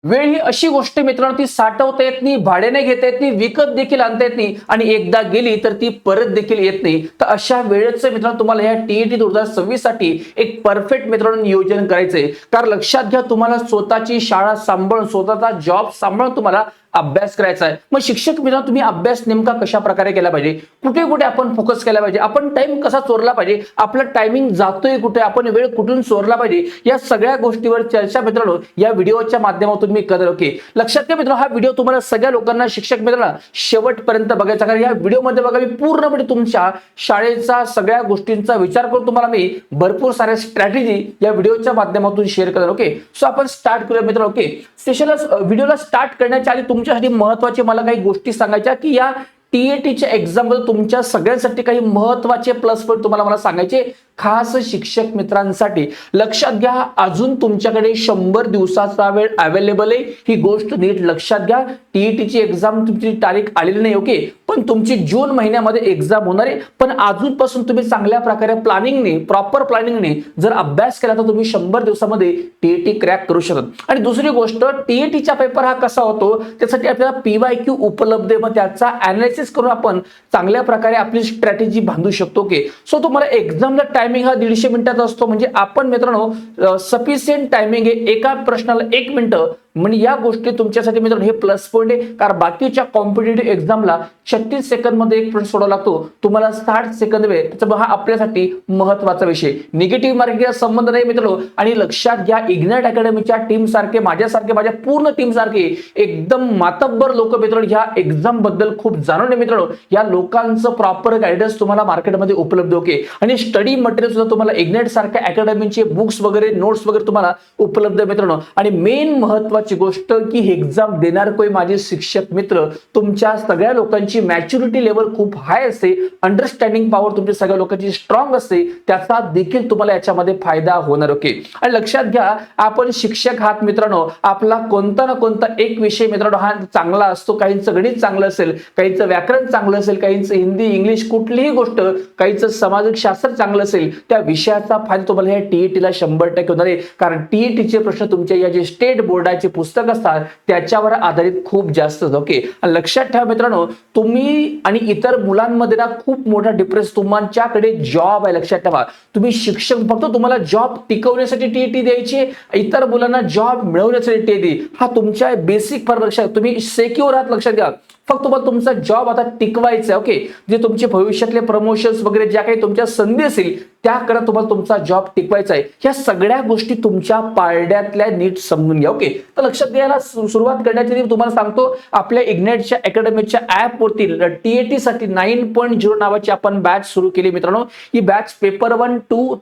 वेळ ही अशी गोष्ट मित्रांनो, ती साठवता येत नाही, भाड्याने घेता येत नाही, विकत देखील आणता येत नाही आणि एकदा गेली तर ती परत देखील येत नाही. तर अशा वेळेचं मित्रांनो तुम्हाला या टीईटी 2026 साठी एक परफेक्ट मित्रांनो नियोजन करायचंय. कारण लक्षात घ्या, तुम्हाला स्वतःची शाळा सांभाळून, स्वतःचा जॉब सांभाळून तुम्हाला अभ्यास करायचा आहे. मग शिक्षक मित्रांनो, तुम्ही अभ्यास नेमका कशा प्रकारे केला पाहिजे, कुठे कुठे आपण फोकस केला पाहिजे, आपण टाइम कसा चोरला पाहिजे, आपला टायमिंग जातोय कुठे, आपण वेळ कुठून चोरला पाहिजे, या सगळ्या गोष्टीवर चर्चा मित्रांनो या व्हिडिओच्या माध्यमातून मी करत. ओके, लक्षात घ्या मित्रांनो, हा व्हिडिओ तुम्हाला सगळ्या लोकांना, शिक्षक मित्रांना शेवटपर्यंत बघायचा. कारण या व्हिडिओमध्ये बघा, मी पूर्णपणे तुमच्या शाळेचा सगळ्या गोष्टींचा विचार करून तुम्हाला मी भरपूर साऱ्या स्ट्रॅटेजी या व्हिडिओच्या माध्यमातून शेअर करणार. ओके, सो आपण स्टार्ट करूया मित्रांनो. ओके, सेशनला व्हिडिओला स्टार्ट करण्याच्या आधी तुमच्यासाठी महत्त्वाचे मला काही गोष्टी सांगायच्या की या टीएटीच्या एक्झाम मध्ये तुमच्या सगळ्यांसाठी काही महत्त्वाचे प्लस पॉईंट तुम्हाला मला सांगायचे, खास शिक्षक मित्रांसाठी. लक्षात घ्या, अजून तुमच्याकडे 100 दिवसाचा वेळ अवेलेबल आहे. ही गोष्ट नीट लक्षात घ्या. टीईटीची एक्झाम तुमची तारीख आलेली नाही. ओके, पण तुमची जून महिन्यामध्ये एक्झाम होणार आहे. पण अजूनपासून तुम्ही चांगल्या प्रकारे प्लॅनिंगने, प्रॉपर प्लॅनिंगने जर अभ्यास केला तर तुम्ही 100 दिवसामध्ये टीईटी क्रॅक करू शकता. आणि दुसरी गोष्ट, टीईटीचा पेपर हा कसा होतो, त्यासाठी आपल्याला पीवायक्यू उपलब्ध आहे. मग त्याचा अनालिसिस करून आपण चांगल्या प्रकारे आपली स्ट्रॅटेजी बांधू शकतो. ओके, सो तुम्हाला एक्झामला टायमिंग हा 150 मिनिटाचा असतो. म्हणजे आपण मित्रांनो सफिशियंट टायमिंग आहे, एका प्रश्नाला 1 मिनिट. म्हणजे या गोष्टी तुमच्यासाठी मित्रांनो हे प्लस पॉईंट आहे. कारण बाकीच्या कॉम्पिटेटिव्ह एक्झामला 36 सेकंद मध्ये एक प्रश्न सोडावा लागतो, तुम्हाला 60 सेकंद वेळ. त्याच्यामुळे हा आपल्यासाठी महत्त्वाचा विषय. निगेटिव्ह मार्किंगचा संबंध नाही मित्रांनो. आणि लक्षात घ्या, इग्नाइट अकॅडमीच्या टीम सारखे, माझ्यासारखे, माझ्या पूर्ण टीम सारखे एकदम मातब्बर लोक मित्रांनो ह्या एक्झाम बद्दल खूप जाणून मित्रांनो, या लोकांचं प्रॉपर गायडन्स तुम्हाला मार्केटमध्ये उपलब्ध. ओके, आणि स्टडी मटेरियल सुद्धा तुम्हाला इग्नाइट सारख्या अकॅडमीचे बुक्स वगैरे, नोट्स वगैरे तुम्हाला उपलब्ध मित्रांनो. आणि मेन महत्त्वाची गोष्ट की हे एक्झाम देणार कोई माझे शिक्षक मित्र, तुमच्या सगळ्या लोकांची मॅच्युरिटी लेवल खूप हाय असते, अंडरस्टँडिंग पॉवर तुमच्या सगळ्या लोकांची स्ट्रॉंग असते, त्याचा देखील तुम्हाला याच्यामध्ये फायदा होणार. ओके, आणि लक्षात घ्या, आपण शिक्षक आहात मित्रांनो, आपला कोणता ना कोणता एक विषय मित्रांनो हा चांगला असतो. काहींचं गणित चांगलं असेल, काहींचं व्याकरण चांगलं असेल, काहींचं हिंदी, इंग्लिश, कुठलीही गोष्ट, काहींचं सामाजिक शास्त्र चांगलं असेल, त्या विषयाचा फायदा तुम्हाला या टीईटीला 100% होणार आहे. कारण टीईटीचे प्रश्न तुमच्या या जे स्टेट बोर्डाचे पुस्तक असतात त्याच्यावर आधारित खूप जास्त. ओके, लक्षात ठेवा मित्रांनो, तुम्ही आणि इतर मुलांमध्ये ना खूप मोठा डिफरन्स, तुमच्याकडे जॉब आहे. लक्षात ठेवा, तुम्ही शिक्षक फक्त तुम्हाला जॉब टिकवण्यासाठी टीईटी द्यायची, इतर मुलांना जॉब मिळवण्यासाठी टीईटी. हा तुमच्या बेसिक फरक. लक्षात, तुम्ही सेक्युअर आहात. लक्षात घ्या, फक्त तुम्हाला तुमचा जॉब आता टिकवायचा आहे. ओके, जे तुमचे भविष्यातले प्रमोशन्स वगैरे ज्या काही तुमच्या संधी असतील त्याकडे तुम्हाला तुमचा जॉब टिकवायचा आहे. ह्या सगळ्या गोष्टी तुमच्या पारड्यातल्या नीट समजून घ्या. ओके, तर लक्षात घ्यायला सुरुवात करण्याची तुम्हाला सांगतो, आपल्या इग्नाइटच्या अकॅडमीच्या ऍप वरती टीईटी साठी 9.0 नावाची आपण बॅच सुरू केली मित्रांनो. ही बॅच पेपर 1, 2,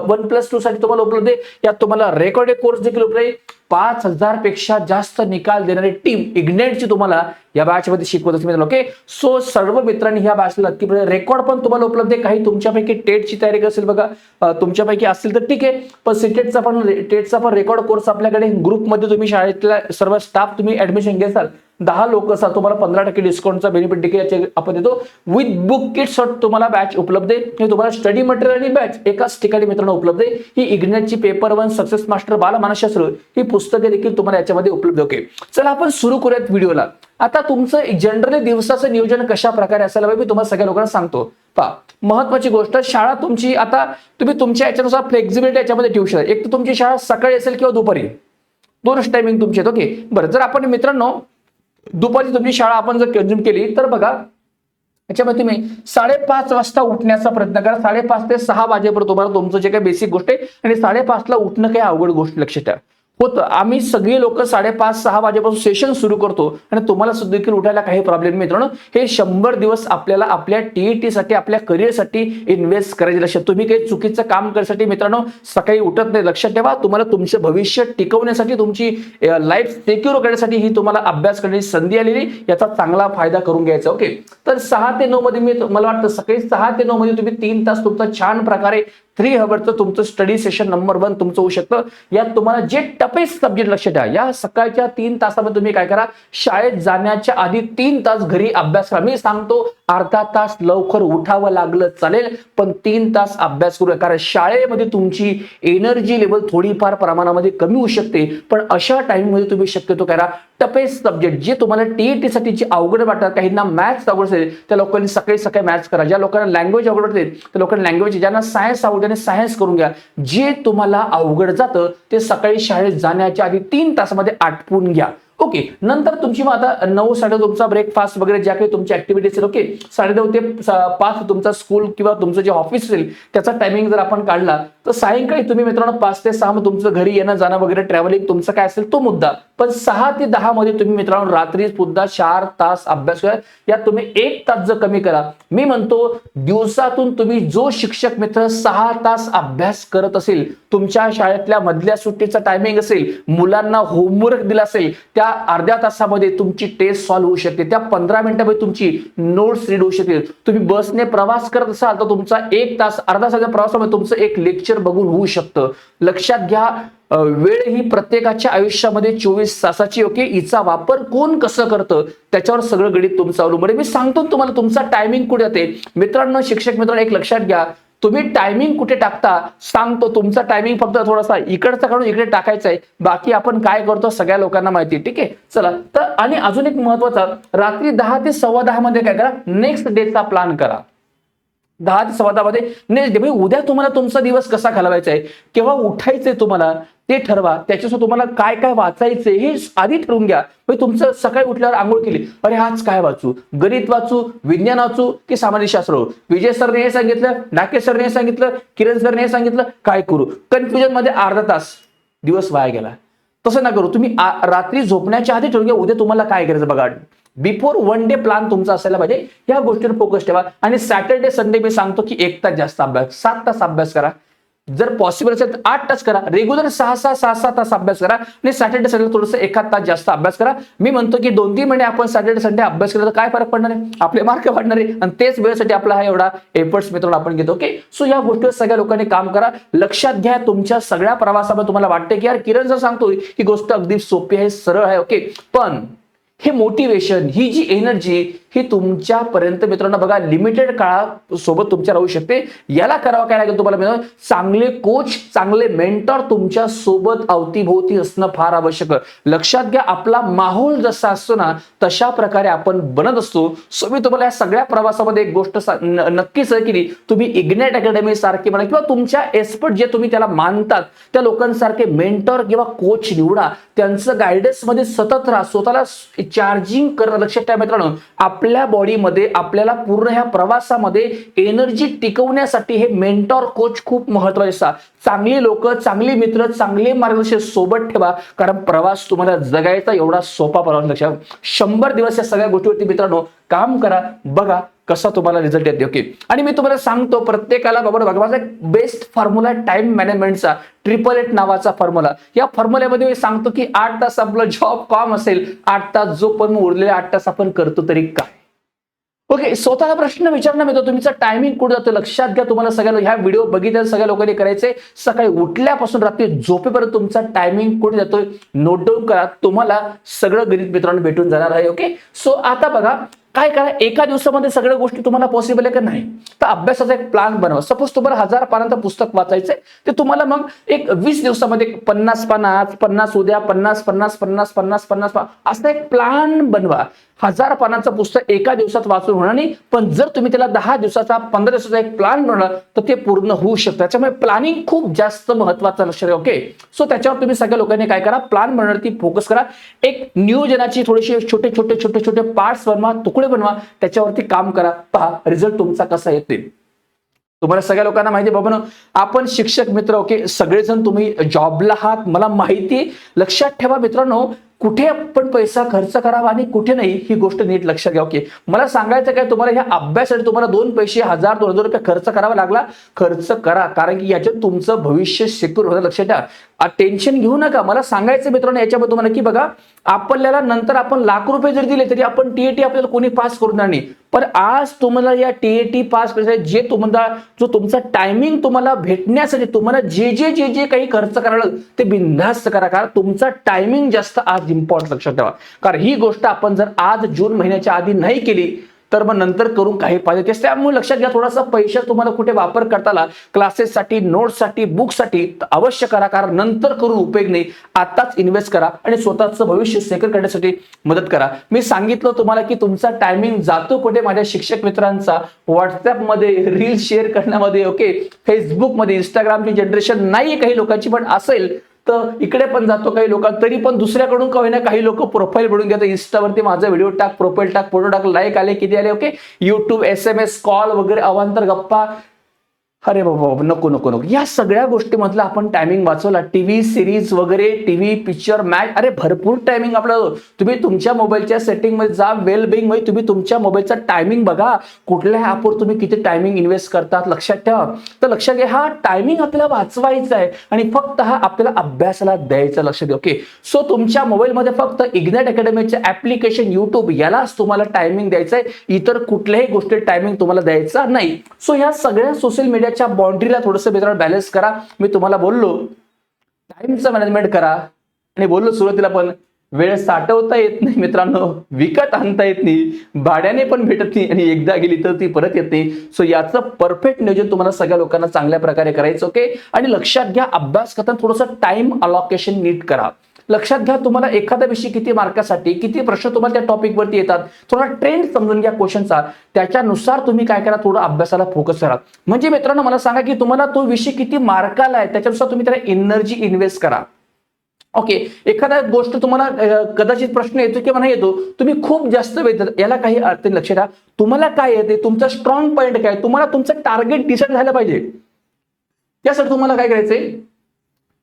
1+2 साठी तुम्हाला उपलब्ध आहे. यात तुम्हाला रेकॉर्डेड कोर्स देखील उपलब्ध आहे. 5000 पेक्षा जास्त निकाल देणारी टीम इग्नाइटची तुम्हाला या बॅच मध्ये शिकवत असते मित्रांनो. ओके, सो सर्व मित्रांनी या बॅचला नक्की, रेकॉर्ड पण तुम्हाला उपलब्ध आहे. काही तुमच्यापैकी टेटची तयारी असेल बघा, तुमच्यापैकी असेल तर ठीक आहे, पण टेटचा पण रेकॉर्ड कोर्स आपल्याकडे ग्रुपमध्ये तुम्ही शाळेतल्या सर्व स्टाफ तुम्ही ऍडमिशन घेसाल, 10 लोक असाल, तुम्हाला 15% डिस्काउंटचा बेनिफिट देखील आपण देतो. विथ बुक किट तुम्हाला बॅच उपलब्ध आहे. तुम्हाला स्टडी मटेरियल आणि बॅच एकाच ठिकाणी मित्रांनो उपलब्ध आहे. ही इग्नाइटची पेपर 1 सक्सेस मास्टर बालमानसशास्त्र ही पुस्तके देखील तुम्हाला याच्यामध्ये उपलब्ध. ओके, चला आपण सुरू करूयात व्हिडिओला. आता तुमचं जनरली दिवसाचं नियोजन कशा प्रकारे असायला पाहिजे मी तुम्हाला सगळ्या लोकांना सांगतो. पहा, महत्वाची गोष्ट, शाळा तुमची आता तुम्ही तुमच्या याच्यानुसार फ्लेक्झिबिलिटी याच्यामध्ये ठेवू शकता. एक तर तुमची शाळा सकाळी असेल किंवा दुपारी, दोनच टायमिंग तुमचे आहेत. ओके, बरं, जर आपण मित्रांनो दुपारी तुमची शाळा आपण जर कंझ्युम केली तर बघा, याच्यामध्ये तुम्ही 5:30 वाजता उठण्याचा प्रयत्न करा. 5:30 ते 6 वाजेपर्यंत तुम्हाला तुमचं जे काही बेसिक गोष्ट आहे, आणि 5:30 ला उठणं काही अवघड गोष्ट लक्षात ठेवा होतं. आम्ही सगळे लोक 5:30-6 वाजेपासून सेशन सुरू करतो आणि तुम्हाला सुद्धा देखील उठायला काही प्रॉब्लेम मित्रांनो. हे 100 दिवस आपल्याला आपल्या टीईटी साठी, आपल्या करिअरसाठी इन्व्हेस्ट करायचे. लक्षात, तुम्ही काही चुकीचं काम करण्यासाठी मित्रांनो सकाळी उठत नाही. लक्षात ठेवा, तुम्हाला तुमचं भविष्य टिकवण्यासाठी, तुमची लाईफ सिक्युअर करण्यासाठी ही तुम्हाला अभ्यास करण्याची संधी आलेली, याचा चांगला फायदा करून घ्यायचा. ओके, तर 6 ते 9 मध्ये मला वाटतं सकाळी 6 ते 9 मध्ये तुम्ही 3 तास तुमचा छान प्रकारे 3 हवर्सचं तुमचं स्टडी सेशन नंबर 1 तुमचं होऊ शकतं. यात तुम्हाला जे टफेस्ट सब्जेक्ट लक्षात ठेवा, या सकाळच्या 3 तासामध्ये तुम्ही काय करा, शाळेत जाण्याच्या आधी 3 तास घरी अभ्यास करा. मी सांगतो अर्धा तास लवकर उठावं लागलं चालेल, पण 3 तास अभ्यास करूया. कारण शाळेमध्ये तुमची एनर्जी लेवल थोडीफार प्रमाणामध्ये कमी होऊ शकते, पण अशा टाइममध्ये तुम्ही शक्यतो करा टफेस्ट सब्जेक्ट जे तुम्हाला टीईटी साठी जे अवघड वाटतात, काहींना मॅथ्स अवघड असेल त्या लोकांनी सकाळी सकाळी मॅथ्स करा, ज्या लोकांना लँग्वेज अवघड असेल त्या लोकांना लँग्वेज, ज्यांना सायन्स आवडते सायन्स करून घ्या. जे तुम्हाला अवघड जातं ते सकाळी शाळेत जाण्याच्या आधी 3 तासामध्ये आटपून घ्या. ओके, नंतर तुमची मग आता 9 साडे तुमचा ब्रेकफास्ट वगैरे ज्या काही तुमची ऍक्टिव्हिटी असेल, ओके 9:30 ते 5 तुमचा स्कूल किंवा तुमचं जे ऑफिस असेल त्याचा टायमिंग जर आपण काढला तर सायंकाळी तुम्ही मित्रांनो 5 ते 6 तुमचं घरी येणं जाणं वगैरे ट्रॅव्हलिंग तुमचं काय असेल तो मुद्दा, पण 6 ते 10 मध्ये तुम्ही मित्रांनो रात्री सुद्धा 4 तास अभ्यास करा. यात तुम्ही 1 तास जर कमी करा, मी म्हणतो दिवसातून तुम्ही जो शिक्षक मित्र 6 तास अभ्यास करत असेल, तुमच्या शाळेतल्या मधल्या सुट्टीचा टायमिंग असेल, मुलांना होमवर्क दिला असेल, त्या अर्ध्या तासामध्ये तुमची टेस्ट सॉल्व्ह होऊ शकते, त्या 15 मिनिटांमध्ये तुमची नोट्स रीड होऊ शकते. तुम्ही बसने प्रवास करत असाल तर तुमचा 1 तास अर्धा तासाच्या प्रवासामध्ये तुमचं एक लेक्चर बघून होऊ शकतं. लक्षात घ्या, वेळ ही प्रत्येकाच्या आयुष्यामध्ये 24 तासाची, ओके, हिचा वापर कोण कसं करतं त्याच्यावर सगळं गणित तुमचं अवलंबून आहे. मी सांगतो तुम्हाला तुमचा टायमिंग कुठे जाते. मित्रांनो, शिक्षक मित्रांनो, एक लक्षात घ्या, तुम्ही टायमिंग कुठे टाकता सांगतो. तुमचा टायमिंग फक्त थोडासा इकडचा काढून इकडे टाकायचा आहे, बाकी आपण काय करतो सगळ्या लोकांना माहिती आहे. ठीक आहे, चला तर आणि अजून एक महत्वाचा, रात्री 10 ते 10:15 मध्ये काय करा, नेक्स्ट डेचा प्लॅन करा. 10 ते 10:15 मध्ये नेक्स्ट डे, म्हणजे उद्या तुम्हाला तुमचा दिवस कसा घालवायचा आहे, केव्हा उठायचंय तुम्हाला ते ठरवा. त्याच्यासोबत तुम्हाला काय काय वाचायचंय हे आधी ठरवून घ्या. म्हणजे तुमचं सकाळी उठल्यावर आंघोळ केली, अरे आज काय वाचू, गणित वाचू, विज्ञान वाचू की सामाजिकशास्त्र. विजय सरने हे सांगितलं, नाके सरने हे सांगितलं, किरण सरने हे सांगितलं, काय करू, कन्फ्युजन मध्ये अर्धा तास दिवस वाया गेला. तसं ना करू, तुम्ही रात्री झोपण्याच्या आधी ठरवून घ्या उद्या तुम्हाला काय करायचं. बघा, बिफोर 1 डे प्लॅन तुमचा असायला पाहिजे. या गोष्टीवर फोकस ठेवा. आणि सॅटर्डे संडे मी सांगतो की 1 तास जास्त अभ्यास, 7 तास अभ्यास करा. जर पॉसिबल असेल तर 8 तास करा. रेग्युलर 6-6 तास अभ्यास करा आणि सॅटर्डे संडे थोडंसं 1 तास जास्त अभ्यास करा. मी म्हणतो की 2-3 महिने आपण सॅटर्डे संडे अभ्यास केला तर काय फरक पडणार आहे, आपले मार्क वाढणार आहे आणि तेच वेळेसाठी आपला हा एवढा एफर्ट्स मित्रांनो आपण घेतो. ओके, सो या गोष्टीवर सगळ्या लोकांनी काम करा. लक्षात घ्या, तुमच्या सगळ्या प्रवासामध्ये तुम्हाला वाटते की यार किरण जर सांगतोय ही गोष्ट अगदी सोपी आहे, सरळ आहे, ओके, पण हे मोटिवेशन, ही जी एनर्जी ही तुमच्यापर्यंत मित्रांनो बघा लिमिटेड काळासोबत तुमच्या राहू शकते. याला करावं काय लागेल तुम्हाला मित्रांनो, चांगले कोच, चांगले मेंटर तुमच्या सोबत अवतीभोवती असणं फार आवश्यक. लक्षात घ्या, आपला माहोल जसा असतो ना तशा प्रकारे आपण बनत असतो. सो मी तुम्हाला या सगळ्या प्रवासामध्ये एक गोष्ट नक्कीच केली, तुम्ही इग्नाइट अकॅडमी सारखी म्हणा किंवा तुमच्या एक्सपर्ट जे तुम्ही त्याला मानतात त्या लोकांसारखे मेंटर किंवा कोच निवडा. त्यांचं गायडन्स मध्ये सतत राहा, स्वतःला चार्जिंग करणं. लक्षात ठेवा मित्रांनो, आपल्या बॉडीमध्ये आपल्याला पूर्ण ह्या प्रवासामध्ये एनर्जी टिकवण्यासाठी हे मेंटॉर कोच खूप महत्त्वाचे असतात. चांगली लोक, चांगली मित्र, चांगले मार्गदर्शक सोबत ठेवा, कारण प्रवास तुम्हाला जगायचा एवढा सोपा प्रवास. लक्षात 100 दिवस या सगळ्या गोष्टीवरती मित्रांनो काम करा, बघा कसा तुम्हाला रिझल्ट येते. ओके, आणि मी तुम्हाला सांगतो प्रत्येकाला बाबा बघा, माझा एक बेस्ट फॉर्म्युला टाइम मॅनेजमेंटचा 888 नावाचा फॉर्म्युला. या फॉर्म्युल्यामध्ये मी सांगतो की 8 तास आपलं जॉब काम असेल, 8 तास जो पण उरलेले 8 तास आपण करतो तरी काय. ओके, स्वतःला प्रश्न विचारणं मिळतो तुमचं टायमिंग कुठे जातं. लक्षात घ्या, तुम्हाला सगळ्या ह्या व्हिडिओ बघितल्या सगळ्या लोकांनी करायचे, सकाळी उठल्यापासून रात्री झोपेपर्यंत तुमचा टायमिंग कुठे जातोय नोट डाऊन करा, तुम्हाला सगळं गणित मित्रांनो भेटून जाणार आहे. ओके, सो आता बघा काय करा, एका दिवसामध्ये सगळ्या गोष्टी तुम्हाला पॉसिबल आहे का नाही, तर अभ्यासाचा एक प्लॅन बनवा. सपोज तुम्हाला 1000 पानांचं पुस्तक वाचायचंय, ते तुम्हाला मग एक 20 दिवसामध्ये 50 पान आज, 50 उद्या, 50 असा एक प्लॅन बनवा. 1000 पानाचं पुस्तक एका दिवसात वाचून होणार नाही, पण जर तुम्ही त्याला 10 दिवसाचा 15 दिवसाचा एक प्लॅन बनवला तर ते पूर्ण होऊ शकतं. त्याच्यामुळे प्लॅनिंग खूप जास्त महत्वाचं लक्ष द्या. ओके, सो त्याच्यावर तुम्ही सगळ्या लोकांनी काय करा, प्लॅन बनवण्यावरती फोकस करा. एक नियोजनाची थोडीशी छोटे छोटे पार्ट्स बनवा, तुकडे बनवा, त्याच्यावरती काम करा, पहा रिझल्ट तुमचा कसा येते. तुम्हाला सगळ्या लोकांना माहिती आहे बाबा, आपण शिक्षक मित्र, ओके, सगळेजण तुम्ही जॉबला आहात, मला माहिती आहे. लक्षात ठेवा मित्रांनो, कुठे आपण पैसा खर्च करावा आणि कुठे नाही ही गोष्ट नीट लक्षात घ्या. ओके, मला सांगायचं काय, तुम्हाला ह्या अभ्यासासाठी तुम्हाला 2 पैसे 1000-2000 रुपये खर्च करावा लागला, खर्च करा, कारण की याच्यात तुमचं भविष्य सिक्युअर होतं. लक्षात ठेवा, टेन्शन घेऊ नका. मला सांगायचं मित्रांनो याच्यामध्ये तुम्हाला की बघा, आपल्याला नंतर आपण लाख रुपये जर दिले तरी आपण टीएटी आपल्याला कोणी पास करणार नाही, पण आज तुम्हाला या टीएटी पास करण्यासाठी जे तुम्हाला जो तुमचा टायमिंग तुम्हाला भेटण्यासाठी तुम्हाला जे काही खर्च करायला ते बिनधास्त करा, कारण तुमचा टायमिंग जास्त आज इम्पॉर्टंट. लक्षात ठेवा, कारण ही गोष्ट आपण जर आज जून महिन्याच्या आधी नाही केली तर मग नंतर करून काही फायदे तेच. त्यामुळे लक्षात घ्या, थोडासा पैसा तुम्हाला कुठे वापर करता आला क्लासेससाठी, नोट्ससाठी, बुकसाठी अवश्य करा, कारण नंतर करून उपयोग नाही. आताच इन्व्हेस्ट करा आणि स्वतःचं भविष्य सेक्युअर करण्यासाठी मदत करा. मी सांगितलं तुम्हाला की तुमचा टायमिंग जातो कुठे, माझ्या शिक्षक मित्रांचा व्हॉट्सअपमध्ये रील शेअर करण्यामध्ये, ओके, फेसबुकमध्ये. इंस्टाग्रामची जनरेशन नाही काही लोकांची, पण असेल तर इकडे पण जातो काही लोक. तरी पण दुसऱ्याकडून का होईना काही लोक प्रोफाईल बनवून घेतात. इंस्टावरती माझा व्हिडिओ टाक, प्रोफाईल टाक, फोटो टाक, लाईक आले, किती आले, ओके. युट्यूब, SMS, कॉल वगैरे, अवांतर गप्पा. अरे बाबा नको नको नको, या सगळ्या गोष्टीमधला आपण टायमिंग वाचवला. टीव्ही सिरीज वगैरे, टीव्ही पिक्चर, मॅच, अरे भरपूर टायमिंग आपलं. तुम्ही तुमच्या मोबाईलच्या सेटिंग मध्ये जा, वेल बिंग मध्ये तुम्ही तुमच्या मोबाईलचा टायमिंग बघा, कुठल्या ऍपवर तुम्ही किती टायमिंग इन्व्हेस्ट करतात लक्षात ठेवा. तर लक्षात घ्या, हा टायमिंग आपल्याला वाचवायचा आहे आणि फक्त हा आपल्याला अभ्यासाला द्यायचा. लक्षात घ्या, ओके. सो तुमच्या मोबाईलमध्ये फक्त इग्नाइट अकॅडमीचे ऍप्लिकेशन, युट्यूब, यालाच तुम्हाला टायमिंग द्यायचं आहे. इतर कुठल्याही गोष्टी टायमिंग तुम्हाला द्यायचा नाही. सो ह्या सगळ्या सोशल मीडिया बाउंड्रीला थोडंसं मित्रांनो बॅलन्स करा. मी तुम्हाला बोललो टाइमचं मॅनेजमेंट करा आणि बोललो सुरुवातीला पण वेळ साठवता येत नाही मित्रांनो, विकत आणता येत नाही, भाड्याने पण भेटत नाही आणि एकदा गेली तर ती परत येत नाही. सो याचं परफेक्ट नियोजन तुम्हाला सगळ्या लोकांना चांगल्या प्रकारे करायचं, ओके. आणि लक्षात घ्या, अभ्यास करताना थोडंसं टाइम अलॉकेशन नीट करा. लक्षात घ्या, तुम्हाला एखाद्या विषयी किती मार्कासाठी किती प्रश्न तुम्हाला त्या टॉपिक वरती येतात, थोडा ट्रेंड समजून घ्या क्वेश्चनचा, त्याच्यानुसार तुम्ही काय करा, थोडं अभ्यासाला फोकस करा. म्हणजे मित्रांनो मला सांगा की तुम्हाला तो विषय किती मार्काला आहे त्याच्यानुसार तुम्ही त्याला एनर्जी इन्व्हेस्ट करा, ओके. एखादा गोष्ट तुम्हाला कदाचित प्रश्न येतो किंवा नाही येतो, तुम्ही खूप जास्त वेळ, याला काही अर्थ नाही. लक्षात घ्या, तुम्हाला काय येते, तुमचा स्ट्रॉंग पॉईंट काय, तुम्हाला तुमचं टार्गेट डिसाईड झालं पाहिजे. त्यासाठी तुम्हाला काय करायचंय,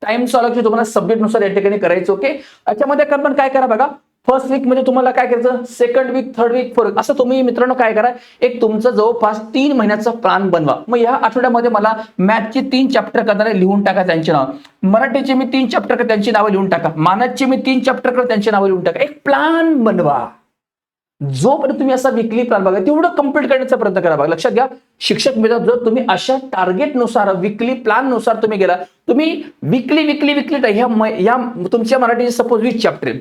टाइम अलॉकेशन तुम्हाला सब्जेक्टनुसार या ठिकाणी करायचं, ओके. याच्यामध्ये आपण काय करा बघा, फर्स्ट वीक मध्ये तुम्हाला काय करायचं, second week, third week, fourth, असं तुम्ही मित्रांनो काय करा, एक तुमचं जवळपास 3 महिन्याचा प्लॅन बनवा. मग या आठवड्यामध्ये मला मॅथचे 3 चॅप्टर करणारे लिहून टाका त्यांची नाव, मराठीचे मी 3 चॅप्टर त्यांची नावं लिहून टाका, मानसचे मी 3 चॅप्टर त्यांची नावं लिहून टाका. एक प्लॅन बनवा. जोपर्यंत तुम्ही असा वीकली प्लॅन बघा, तेवढं कंप्लीट करण्याचा प्रयत्न करा. बघा लक्षात घ्या, शिक्षक मित्र, जर तुम्ही अशा टार्गेटनुसार वीकली प्लॅन नुसार तुम्ही गेला, तुम्ही वीकली या तुमच्या मराठीचे सपोज 20 चॅप्टर,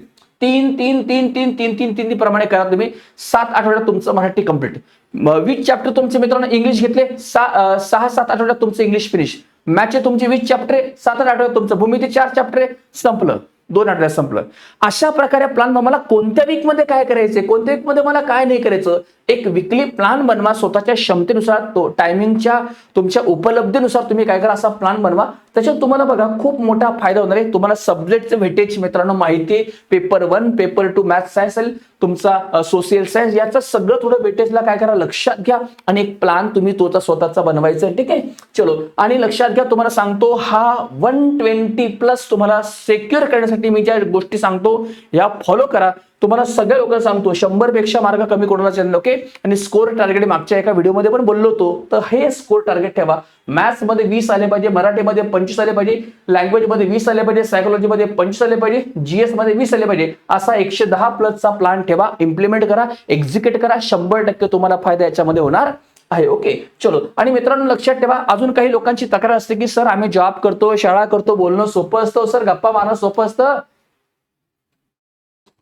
3 प्रमाणे करा तुम्ही. 7 आठवड्यात तुमचं मराठी कंप्लीट. 20 चॅप्टर तुमचे मित्रांनो इंग्लिश घेतले, 6-7 आठवड्यात तुमचं इंग्लिश फिनिश. मॅथचे तुमचे 20 चॅप्टर, 7-8 आठवड्यात तुमचं भूमिती 4 चॅप्टर संपलं, 2 आठवड्यात संपलं. अशा प्रकारे प्लॅन मला कोणत्या वीक मध्ये काय करायचंय, कोणत्या वीक मध्ये मला काय नाही करायचं, एक वीकली प्लॅन बनवा. स्वतःच्या क्षमतेनुसार, तो टायमिंगच्या तुमच्या उपलब्धीनुसार तुम्ही काय करा, असा प्लॅन बनवा. त्याच्यात तुम्हाला बघा खूप मोठा फायदा होणार आहे. तुम्हाला सब्जेक्टचं वेटेज मित्रांनो माहिती आहे, पेपर 1, पेपर 2 मॅथ्स सायन्स असेल, तुमचा सोशल सायन्स, याचं सगळं थोडं वेटेजला काय करा लक्षात घ्या आणि एक प्लॅन तुम्ही तो स्वतःचा बनवायचा, ठीक आहे. चलो, आणि लक्षात घ्या, तुम्हाला सांगतो हा 120+ तुम्हाला सेक्युअर करण्यासाठी मी ज्या गोष्टी सांगतो या फॉलो करा. तुम्हाला सगळ्या लोकांना सांगतो 100 पेक्षा मार्क कमी कोणाला, ओके. आणि स्कोर टार्गेट मागच्या एका व्हिडिओमध्ये पण बोललो होतो, तर हे स्कोर टार्गेट ठेवा. मॅथ्स मध्ये 20 आले पाहिजे, मराठीमध्ये 25 आले पाहिजे, लँग्वेज मध्ये 20 आले पाहिजे, सायकोलॉजी मध्ये 25 आले पाहिजे, GS मध्ये 20 आले पाहिजे. असा 110+ प्लॅन ठेवा, इम्प्लिमेंट करा, एक्झिक्यूट करा. 100% तुम्हाला फायदा याच्यामध्ये होणार आहे, ओके. चलो, आणि मित्रांनो लक्षात ठेवा, अजून काही लोकांची तक्रार असते की सर आम्ही जॉब करतो, शाळा करतो, बोलणं सोपं असतं सर, गप्पा मारणं सोपं असतं,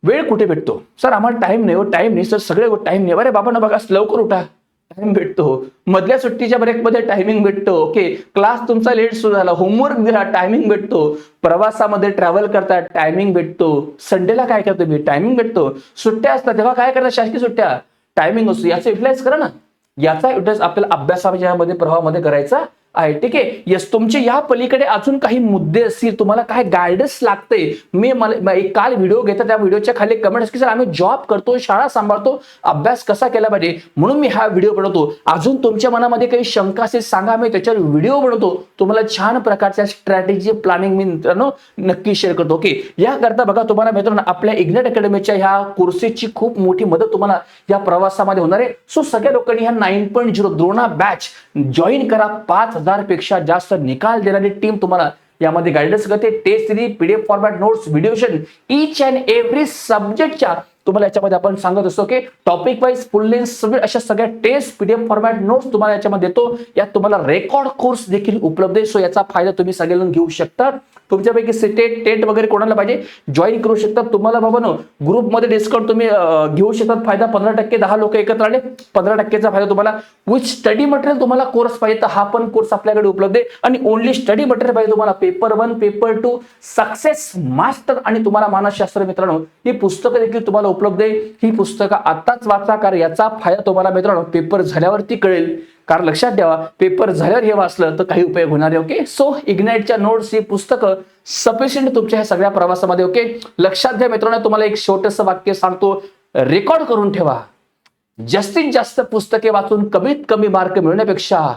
वेळ कुठे भेटतो सर, आम्हाला टाइम नाही, टाइम नाही सर, सगळे टाइम नाही. अरे बाबा ना बघा, लवकर उठा, टाइम भेटतो, मधल्या सुट्टीच्या ब्रेकमध्ये टायमिंग भेटतो, ओके. क्लास तुमचा लेट सुरू झाला, होमवर्क दिला, टायमिंग भेटतो, प्रवासामध्ये ट्रॅव्हल करता टायमिंग भेटतो, संडेला काय करतो मी, टायमिंग भेटतो, सुट्ट्या असतात तेव्हा काय करतात, शासकीय सुट्ट्या, टायमिंग असतो. याचा युटिलाइज करा ना, याचा युटिलाइज आपल्याला अभ्यासामध्ये प्रवाहामध्ये करायचा आहे, ठीक आहे. यस, तुमचे या पलीकडे अजून काही मुद्दे असतील, तुम्हाला काय गायडन्स लागते, मी काल व्हिडिओ घेता, त्या व्हिडिओच्या खाली कमेंट्स की सर आम्ही जॉब करतो, शाळा सांभाळतो, अभ्यास कसा केला पाहिजे, म्हणून मी हा व्हिडिओ बनवतो. अजून तुमच्या मनामध्ये काही शंका असेल सांगा, मी त्याच्यावर व्हिडिओ बनवतो, तुम्हाला छान प्रकारच्या स्ट्रॅटेजी प्लॅनिंग मी मित्रांनो नक्की शेअर करतो, ओके. याकरता बघा तुम्हाला मित्रांनो आपल्या इग्नाइट अकॅडमीच्या ह्या कोर्सेसची खूप मोठी मदत तुम्हाला या प्रवासामध्ये होणार आहे. सो सगळ्या लोकांनी ह्या 9.0 द्रोणा बॅच जॉईन करा. 5,000 पेक्षा जास्त निकाल देणारी टीम तुम्हाला यामध्ये गायडन्स करते. Test series, PDF format notes, व्हिडिओशन, ईच अँड एव्हरी सब्जेक्टच्या तुम्हाला याच्यामध्ये आपण सांगत असतो की टॉपिक वाईज फुल लेंथ सगळे अशा सगळ्या टेस्ट, PDF फॉर्मॅट नोट्स तुम्हाला याच्यामध्ये देतो. यात तुम्हाला रेकॉर्ड कोर्स देखील उपलब्ध आहे. सो याचा फायदा तुम्ही सगळेजण घेऊ शकता. तुमच्यापैकी सिटेट टेट वगैरे कोणाला पाहिजे जॉईन करू शकतात. तुम्हाला बाबांनो ग्रुपमध्ये डिस्काउंट तुम्ही घेऊ शकतात. फायदा 15%, 10 लोक एकत्र आले 15%चा फायदा तुम्हाला. विथ स्टडी मटेरियल तुम्हाला कोर्स पाहिजे तर हा पण कोर्स आपल्याकडे उपलब्ध आहे. आणि ओनली स्टडी मटेरियल पाहिजे तुम्हाला पेपर 1, पेपर 2, सक्सेस मास्टर आणि तुम्हाला मानसशास्त्र मित्रांनो ही पुस्तकं देखील तुम्हाला उपलब्ध आहे. ही पुस्तकं आताच वाचा, कारण याचा फायदा तुम्हाला मित्रांनो पेपर झाल्यावरती कळेल. कारण लक्षात ठेवा पेपर झाल्यावर हे वाचलं तर काही उपयोग होणार आहे. ओके, सो इग्नाइटच्या नोट्स ही पुस्तकं सफिशियंट तुमच्या ह्या सगळ्या प्रवासामध्ये. ओके, लक्षात घ्या मित्रांनो, तुम्हाला एक छोटंसं वाक्य सांगतो, रेकॉर्ड करून ठेवा. जास्तीत जास्त पुस्तके वाचून कमीत कमी मार्क मिळवण्यापेक्षा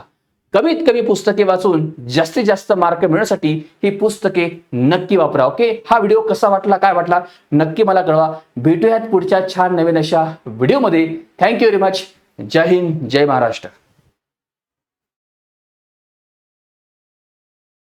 कमीत कमी पुस्तके वाचून जास्तीत जास्त मार्क मिळवण्यासाठी ही पुस्तके नक्की वापरा. ओके, हा व्हिडिओ कसा वाटला, काय वाटला नक्की मला कळवा. भेटूयात पुढच्या छान नवीन अशा व्हिडिओमध्ये. Thank you very much. जय हिंद, जय महाराष्ट्र.